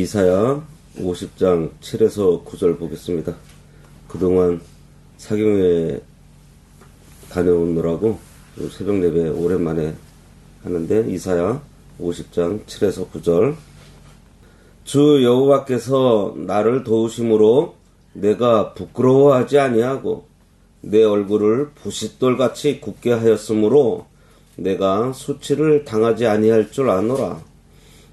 이사야 50장 7에서 9절 보겠습니다. 그동안 사경회 다녀오느라고 새벽 예배 오랜만에 하는데, 이사야 50장 7에서 9절. 주 여호와께서 나를 도우심으로 내가 부끄러워하지 아니하고 내 얼굴을 부싯돌같이 굳게 하였으므로 내가 수치를 당하지 아니할 줄 아노라.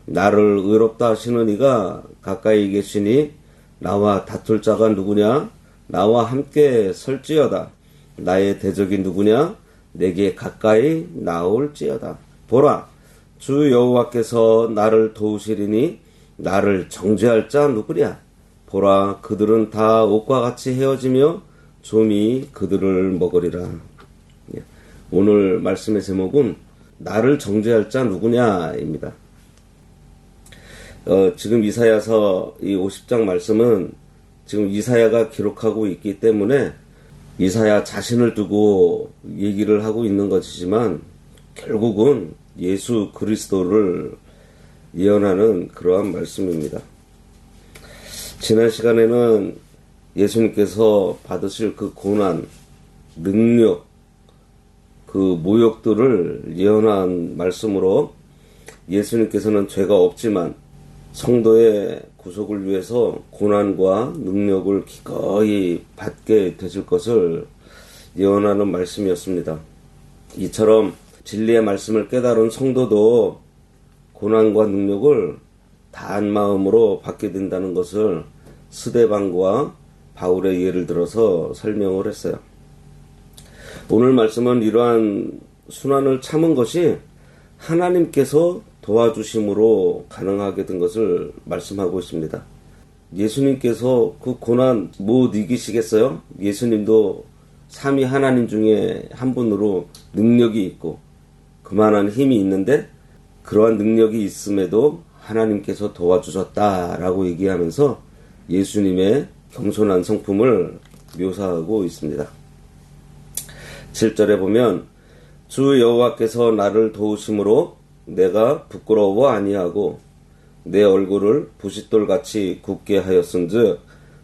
나를 의롭다 하시는 이가 가까이 계시니 나와 다툴 자가 누구냐? 나와 함께 설지어다. 나의 대적이 누구냐? 내게 가까이 나올지어다. 보라, 주 여호와께서 나를 도우시리니 나를 정죄할 자 누구랴? 보라, 그들은 다 옷과 같이 헤어지며 좀이 그들을 먹으리라. 오늘 말씀의 제목은 나를 정죄할 자 누구냐입니다. 지금 이사야서 이 50장 말씀은 지금 이사야가 기록하고 있기 때문에 이사야 자신을 두고 얘기를 하고 있는 것이지만, 결국은 예수 그리스도를 예언하는 그러한 말씀입니다. 지난 시간에는 예수님께서 받으실 그 고난, 능력, 그 모욕들을 예언한 말씀으로, 예수님께서는 죄가 없지만 성도의 구속을 위해서 고난과 능력을 기꺼이 받게 되실 것을 예언하는 말씀이었습니다. 이처럼 진리의 말씀을 깨달은 성도도 고난과 능력을 다한 마음으로 받게 된다는 것을 스데반과 바울의 예를 들어서 설명을 했어요. 오늘 말씀은 이러한 순환을 참은 것이 하나님께서 도와주심으로 가능하게 된 것을 말씀하고 있습니다. 예수님께서 그 고난 못 이기시겠어요? 예수님도 삼위 하나님 중에 한 분으로 능력이 있고 그만한 힘이 있는데, 그러한 능력이 있음에도 하나님께서 도와주셨다라고 얘기하면서 예수님의 겸손한 성품을 묘사하고 있습니다. 7절에 보면 주 여호와께서 나를 도우심으로 내가 부끄러워 아니하고 내 얼굴을 부싯돌같이 굳게 하였은즉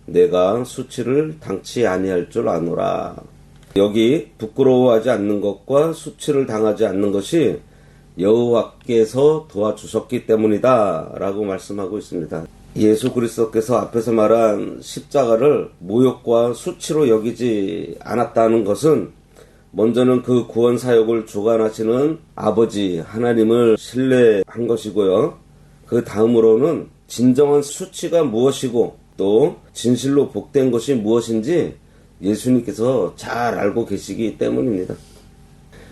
내가 수치를 당치 아니할 줄 아노라. 여기 부끄러워하지 않는 것과 수치를 당하지 않는 것이 여호와께서 도와주셨기 때문이다 라고 말씀하고 있습니다. 예수 그리스도께서 앞에서 말한 십자가를 모욕과 수치로 여기지 않았다는 것은, 먼저는 그 구원 사역을 주관하시는 아버지 하나님을 신뢰한 것이고요. 그 다음으로는 진정한 수치가 무엇이고 또 진실로 복된 것이 무엇인지 예수님께서 잘 알고 계시기 때문입니다.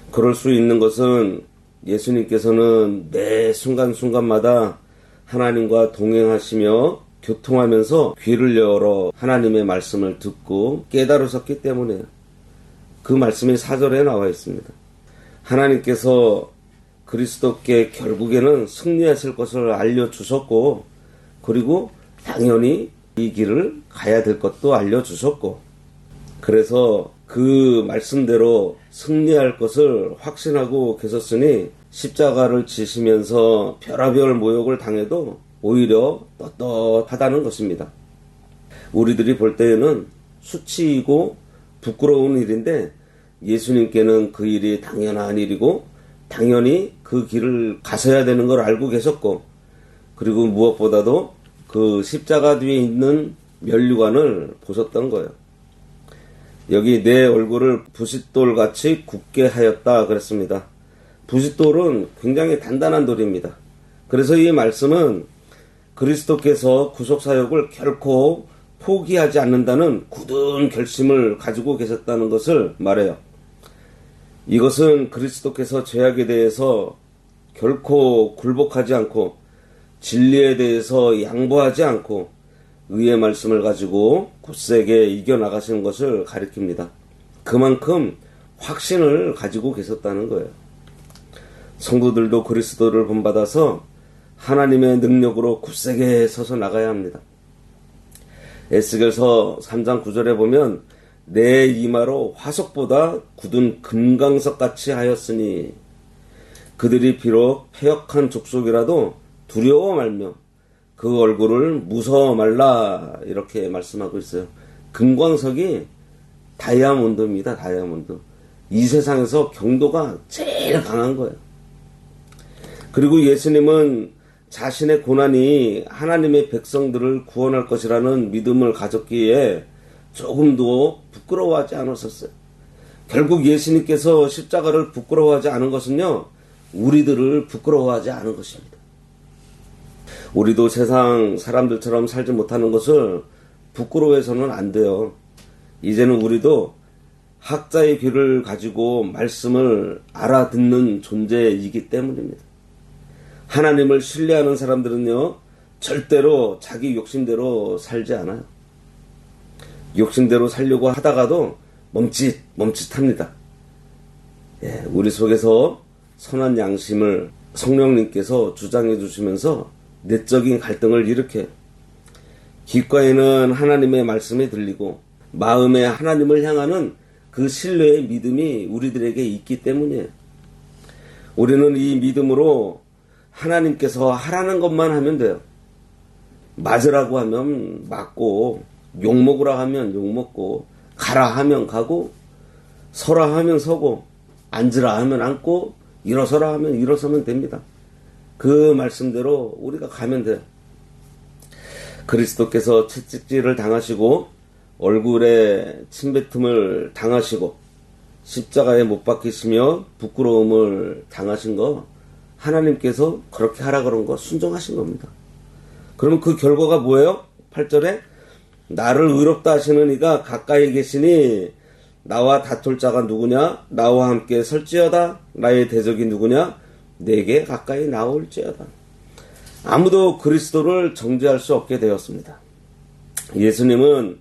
그럴 수 있는 것은 예수님께서는 매 순간순간마다 하나님과 동행하시며 교통하면서 귀를 열어 하나님의 말씀을 듣고 깨달으셨기 때문이에요. 그 말씀이 4절에 나와 있습니다. 하나님께서 그리스도께 결국에는 승리하실 것을 알려주셨고, 그리고 당연히 이 길을 가야 될 것도 알려주셨고, 그래서 그 말씀대로 승리할 것을 확신하고 계셨으니 십자가를 지시면서 별의별 모욕을 당해도 오히려 떳떳하다는 것입니다. 우리들이 볼 때에는 수치이고 부끄러운 일인데, 예수님께는 그 일이 당연한 일이고 당연히 그 길을 가셔야 되는 걸 알고 계셨고, 그리고 무엇보다도 그 십자가 뒤에 있는 면류관을 보셨던 거예요. 여기 내 얼굴을 부싯돌같이 굳게 하였다 그랬습니다. 부싯돌은 굉장히 단단한 돌입니다. 그래서 이 말씀은 그리스도께서 구속사역을 결코 포기하지 않는다는 굳은 결심을 가지고 계셨다는 것을 말해요. 이것은 그리스도께서 죄악에 대해서 결코 굴복하지 않고 진리에 대해서 양보하지 않고 의의 말씀을 가지고 굳세게 이겨나가시는 것을 가리킵니다. 그만큼 확신을 가지고 계셨다는 거예요. 성도들도 그리스도를 본받아서 하나님의 능력으로 굳세게 서서 나가야 합니다. 에스겔서 3장 9절에 보면 내 이마로 화석보다 굳은 금강석같이 하였으니 그들이 비록 패역한 족속이라도 두려워 말며 그 그 얼굴을 무서워 말라 이렇게 말씀하고 있어요. 금광석이 다이아몬드입니다. 다이아몬드. 이 세상에서 경도가 제일 강한 거예요. 그리고 예수님은 자신의 고난이 하나님의 백성들을 구원할 것이라는 믿음을 가졌기에 조금도 부끄러워하지 않았었어요. 결국 예수님께서 십자가를 부끄러워하지 않은 것은요, 우리들을 부끄러워하지 않은 것입니다. 우리도 세상 사람들처럼 살지 못하는 것을 부끄러워해서는 안 돼요. 이제는 우리도 학자의 귀를 가지고 말씀을 알아듣는 존재이기 때문입니다. 하나님을 신뢰하는 사람들은요, 절대로 자기 욕심대로 살지 않아요. 욕심대로 살려고 하다가도 멈칫합니다. 우리 속에서 선한 양심을 성령님께서 주장해 주시면서 내적인 갈등을 일으켜요. 귓가에는 하나님의 말씀이 들리고 마음에 하나님을 향하는 그 신뢰의 믿음이 우리들에게 있기 때문이에요. 우리는 이 믿음으로 하나님께서 하라는 것만 하면 돼요. 맞으라고 하면 맞고, 욕먹으라 하면 욕먹고, 가라 하면 가고, 서라 하면 서고, 앉으라 하면 앉고, 일어서라 하면 일어서면 됩니다. 그 말씀대로 우리가 가면 돼요. 그리스도께서 채찍질을 당하시고 얼굴에 침뱉음을 당하시고 십자가에 못 박히시며 부끄러움을 당하신 거 하나님께서 그렇게 하라 그런 거 순종하신 겁니다. 그러면 그 결과가 뭐예요? 8절에 나를 의롭다 하시는 이가 가까이 계시니 나와 다툴 자가 누구냐? 나와 함께 설지어다. 나의 대적이 누구냐? 내게 가까이 나올지어다. 아무도 그리스도를 정죄할 수 없게 되었습니다. 예수님은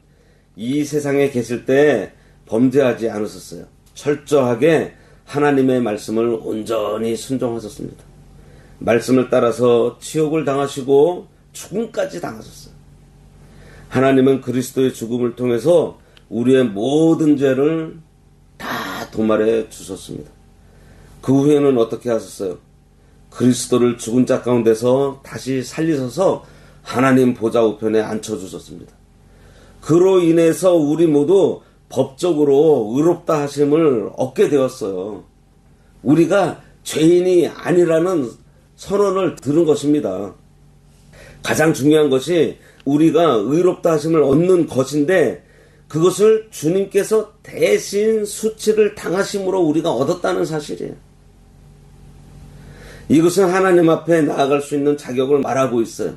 이 세상에 계실 때 범죄하지 않으셨어요. 철저하게 하나님의 말씀을 온전히 순종하셨습니다. 말씀을 따라서 치욕을 당하시고 죽음까지 당하셨어요. 하나님은 그리스도의 죽음을 통해서 우리의 모든 죄를 다 도말해 주셨습니다. 그 후에는 어떻게 하셨어요? 그리스도를 죽은 자 가운데서 다시 살리셔서 하나님 보좌 우편에 앉혀주셨습니다. 그로 인해서 우리 모두 법적으로 의롭다 하심을 얻게 되었어요. 우리가 죄인이 아니라는 선언을 들은 것입니다. 가장 중요한 것이 우리가 의롭다 하심을 얻는 것인데 그것을 주님께서 대신 수치를 당하심으로 우리가 얻었다는 사실이에요. 이것은 하나님 앞에 나아갈 수 있는 자격을 말하고 있어요.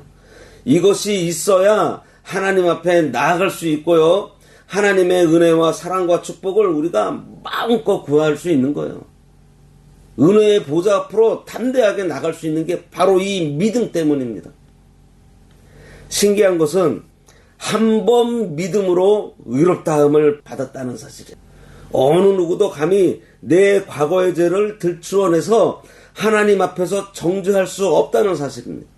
이것이 있어야 하나님 앞에 나아갈 수 있고요. 하나님의 은혜와 사랑과 축복을 우리가 마음껏 구할 수 있는 거예요. 은혜의 보좌 앞으로 담대하게 나갈 수 있는 게 바로 이 믿음 때문입니다. 신기한 것은 한 번 믿음으로 의롭다함을 받았다는 사실이에요. 어느 누구도 감히 내 과거의 죄를 들추어내서 하나님 앞에서 정죄할 수 없다는 사실입니다.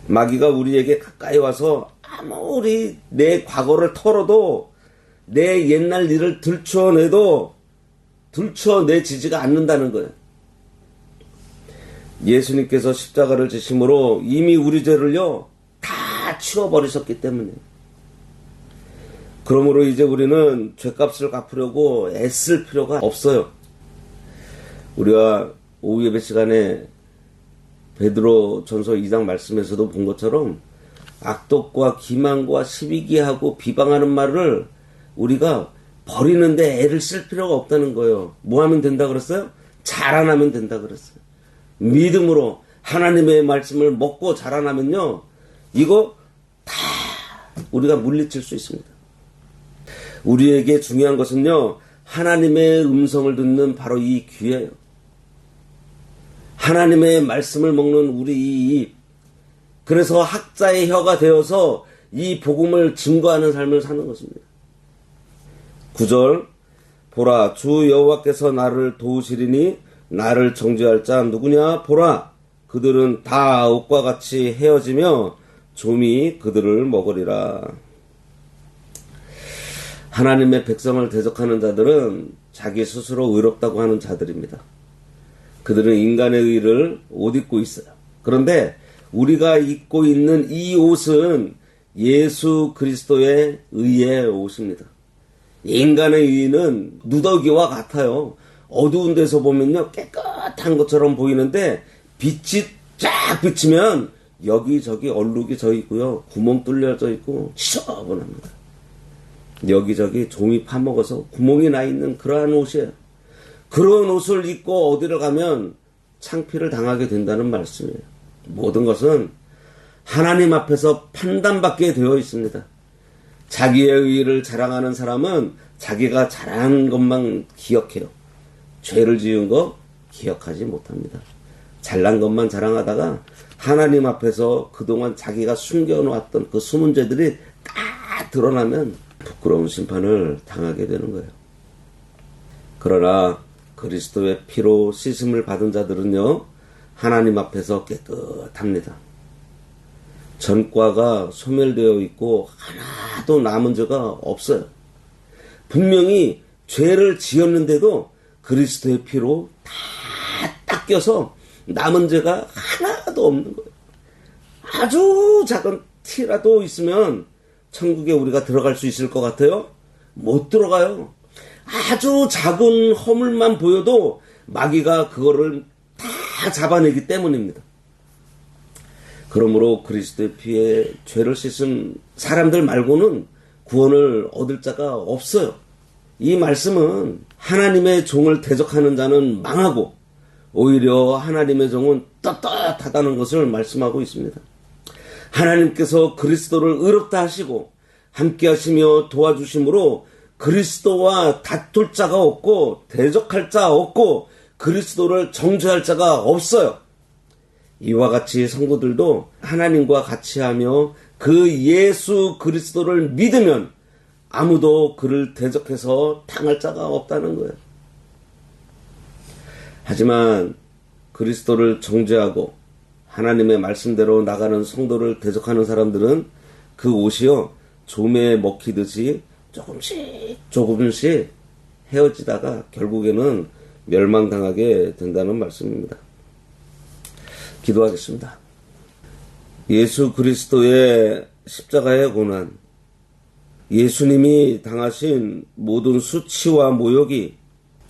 마귀가 우리에게 가까이 와서 아무리 내 과거를 털어도 내 옛날 일을 들추어내지지가 않는다는 거예요. 예수님께서 십자가를 지심으로 이미 우리 죄를요 다 치워버리셨기 때문에 그러므로 이제 우리는 죄값을 갚으려고 애쓸 필요가 없어요. 우리가 오후 예배 시간에 베드로 전서 2장 말씀에서도 본 것처럼 악독과 기만과 시비기하고 비방하는 말을 우리가 버리는데 애를 쓸 필요가 없다는 거예요. 뭐 하면 된다 그랬어요? 자라나면 된다 그랬어요. 믿음으로 하나님의 말씀을 먹고 자라나면요 이거 다 우리가 물리칠 수 있습니다. 우리에게 중요한 것은요 하나님의 음성을 듣는 바로 이 귀예요. 하나님의 말씀을 먹는 우리 이 입. 그래서 학자의 혀가 되어서 이 복음을 증거하는 삶을 사는 것입니다. 9절 보라 주 여호와께서 나를 도우시리니 나를 정죄할 자 누구냐 보라 그들은 다 옷과 같이 헤어지며 좀이 그들을 먹으리라. 하나님의 백성을 대적하는 자들은 자기 스스로 의롭다고 하는 자들입니다. 그들은 인간의 의를 옷 입고 있어요. 그런데 우리가 입고 있는 이 옷은 예수 그리스도의 의의 옷입니다. 인간의 의는 누더기와 같아요. 어두운 데서 보면요, 깨끗한 것처럼 보이는데 빛이 쫙 비치면 여기저기 얼룩이 져 있고요, 구멍 뚫려져 있고 지저분합니다. 여기저기 종이 파먹어서 구멍이 나 있는 그러한 옷이에요. 그런 옷을 입고 어디를 가면 창피를 당하게 된다는 말씀이에요. 모든 것은 하나님 앞에서 판단받게 되어 있습니다. 자기의 의의를 자랑하는 사람은 자기가 잘한 것만 기억해요. 죄를 지은 거 기억하지 못합니다. 잘난 것만 자랑하다가 하나님 앞에서 그동안 자기가 숨겨놓았던 그 숨은 죄들이 다 드러나면 부끄러운 심판을 당하게 되는 거예요. 그러나 그리스도의 피로 씻음을 받은 자들은요, 하나님 앞에서 깨끗합니다. 전과가 소멸되어 있고 하나도 남은 죄가 없어요. 분명히 죄를 지었는데도 그리스도의 피로 다 닦여서 남은 죄가 하나도 없는 거예요. 아주 작은 티라도 있으면 천국에 우리가 들어갈 수 있을 것 같아요? 못 들어가요. 아주 작은 허물만 보여도 마귀가 그거를 다 잡아내기 때문입니다. 그러므로 그리스도의 피에 죄를 씻은 사람들 말고는 구원을 얻을 자가 없어요. 이 말씀은 하나님의 종을 대적하는 자는 망하고 오히려 하나님의 종은 떳떳하다는 것을 말씀하고 있습니다. 하나님께서 그리스도를 의롭다 하시고 함께 하시며 도와주심으로 그리스도와 다툴 자가 없고 대적할 자 없고 그리스도를 정죄할 자가 없어요. 이와 같이 성도들도 하나님과 같이 하며 그 예수 그리스도를 믿으면 아무도 그를 대적해서 당할 자가 없다는 거예요. 하지만 그리스도를 정죄하고 하나님의 말씀대로 나가는 성도를 대적하는 사람들은 그 옷이요, 조매에 먹히듯이 조금씩 헤어지다가 결국에는 멸망당하게 된다는 말씀입니다. 기도하겠습니다. 예수 그리스도의 십자가의 고난, 예수님이 당하신 모든 수치와 모욕이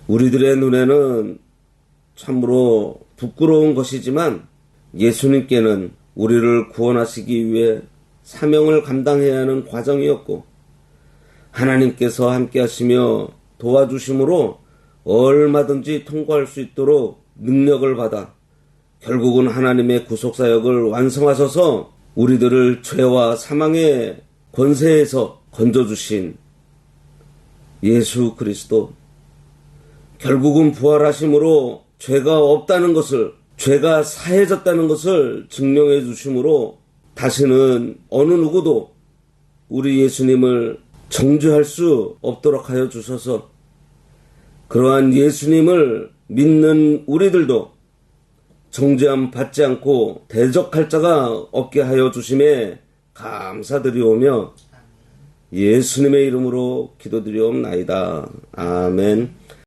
우리들의 눈에는 참으로 부끄러운 것이지만 예수님께는 우리를 구원하시기 위해 사명을 감당해야 하는 과정이었고 하나님께서 함께 하시며 도와주심으로 얼마든지 통과할 수 있도록 능력을 받아 결국은 하나님의 구속사역을 완성하셔서 우리들을 죄와 사망의 권세에서 건져주신 예수 그리스도, 결국은 부활하심으로 죄가 없다는 것을, 죄가 사해졌다는 것을 증명해 주심으로 다시는 어느 누구도 우리 예수님을 정죄할 수 없도록 하여 주셔서 그러한 예수님을 믿는 우리들도 정죄함 받지 않고 대적할 자가 없게 하여 주심에 감사드리오며 예수님의 이름으로 기도드리옵나이다. 아멘.